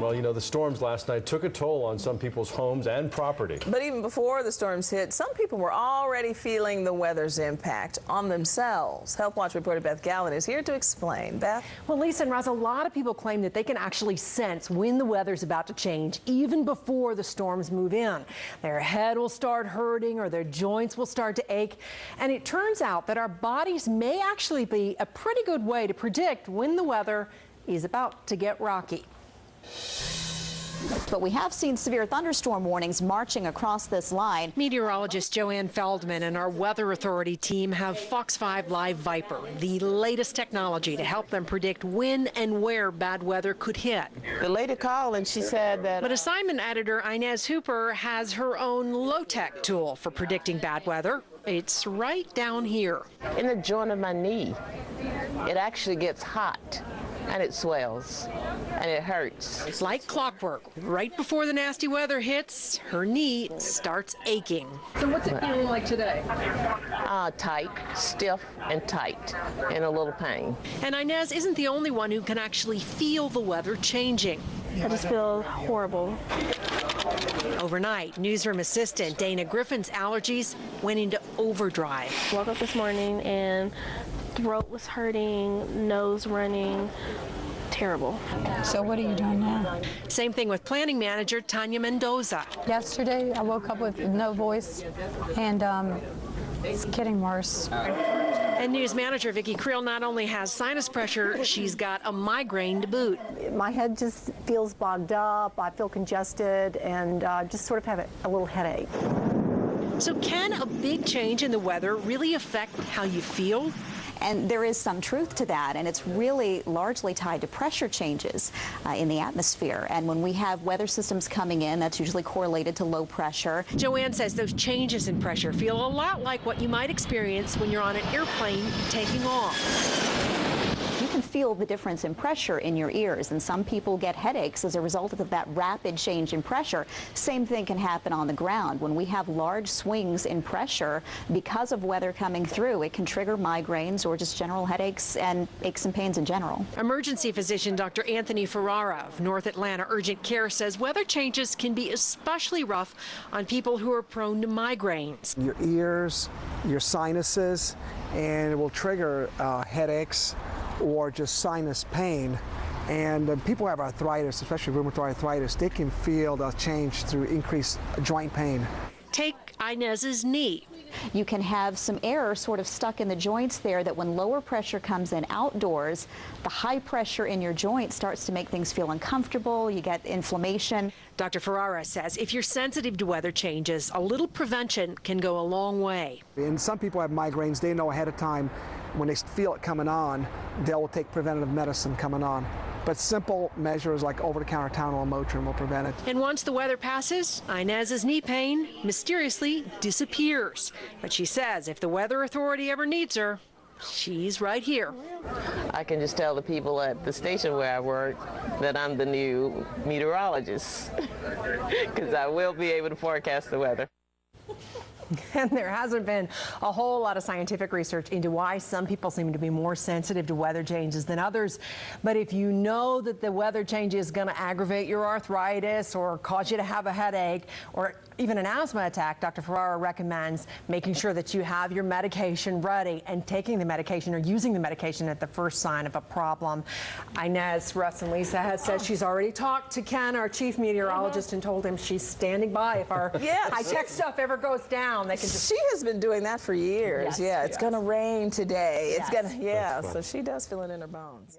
Well, you know, the storms last night took a toll on some people's homes and property. But even before the storms hit, some people were already feeling the weather's impact on themselves. Health Watch reporter Beth Gallen is here to explain. Beth? Well, Lisa and Roz, a lot of people claim that they can actually sense when the weather's about to change, even before the storms move in. Their head will start hurting or their joints will start to ache. And it turns out that our bodies may actually be a pretty good way to predict when the weather is about to get rocky. But we have seen severe thunderstorm warnings marching across this line. Meteorologist Joanne Feldman and our Weather Authority team have Fox 5 Live Viper, the latest technology to help them predict when and where bad weather could hit. The lady called and she said that... But assignment editor Inez Hooper has her own low-tech tool for predicting bad weather. It's right down here. In the joint of my knee, it actually gets hot. And it swells, and it hurts. It's like clockwork. Right before the nasty weather hits, her knee starts aching. So what's it feeling like today? Tight, stiff, and tight, and a little pain. And Inez isn't the only one who can actually feel the weather changing. I just feel horrible. Overnight, newsroom assistant Dana Griffin's allergies went into overdrive. Woke up this morning and throat was hurting, nose running, terrible. So what are you doing now? Same thing with planning manager Tanya Mendoza. Yesterday I woke up with no voice and it's getting worse. And news manager Vicki Creel not only has sinus pressure, she's got a migraine to boot. My head just feels bogged up, I feel congested, and just sort of have a little headache. So can a big change in the weather really affect how you feel? And there is some truth to that, and it's really largely tied to pressure changes in the atmosphere. And when we have weather systems coming in, that's usually correlated to low pressure. Joanne says those changes in pressure feel a lot like what you might experience when you're on an airplane taking off. You can feel the difference in pressure in your ears, and some people get headaches as a result of that rapid change in pressure. Same thing can happen on the ground. When we have large swings in pressure because of weather coming through, it can trigger migraines or just general headaches and aches and pains in general. Emergency physician Dr. Anthony Ferrara of North Atlanta Urgent Care says weather changes can be especially rough on people who are prone to migraines. Your ears, your sinuses, and it will trigger headaches or just sinus pain. And people who have arthritis, especially rheumatoid arthritis, they can feel the change through increased joint pain. Take Inez's knee. You can have some air sort of stuck in the joints there that when lower pressure comes in outdoors, the high pressure in your joint starts to make things feel uncomfortable. You get inflammation. Dr. Ferrara says if you're sensitive to weather changes, a little prevention can go a long way. And some people have migraines, they know ahead of time when they feel it coming on, they'll take preventative medicine coming on. But simple measures like over-the-counter Tylenol, Motrin will prevent it. And once the weather passes, Inez's knee pain mysteriously disappears. But she says if the Weather Authority ever needs her, she's right here. I can just tell the people at the station where I work that I'm the new meteorologist, because I will be able to forecast the weather. And there hasn't been a whole lot of scientific research into why some people seem to be more sensitive to weather changes than others. But if you know that the weather change is going to aggravate your arthritis or cause you to have a headache or even an asthma attack, Dr. Ferrara recommends making sure that you have your medication ready and taking the medication or using the medication at the first sign of a problem. Inez, Russ, and Lisa has said she's already talked to Ken, our chief meteorologist, and told him she's standing by if our high-tech stuff ever goes down. They can just... She has been doing that for years. Yes. It's going to rain today. Yes. It's going to, so she does feel it in her bones.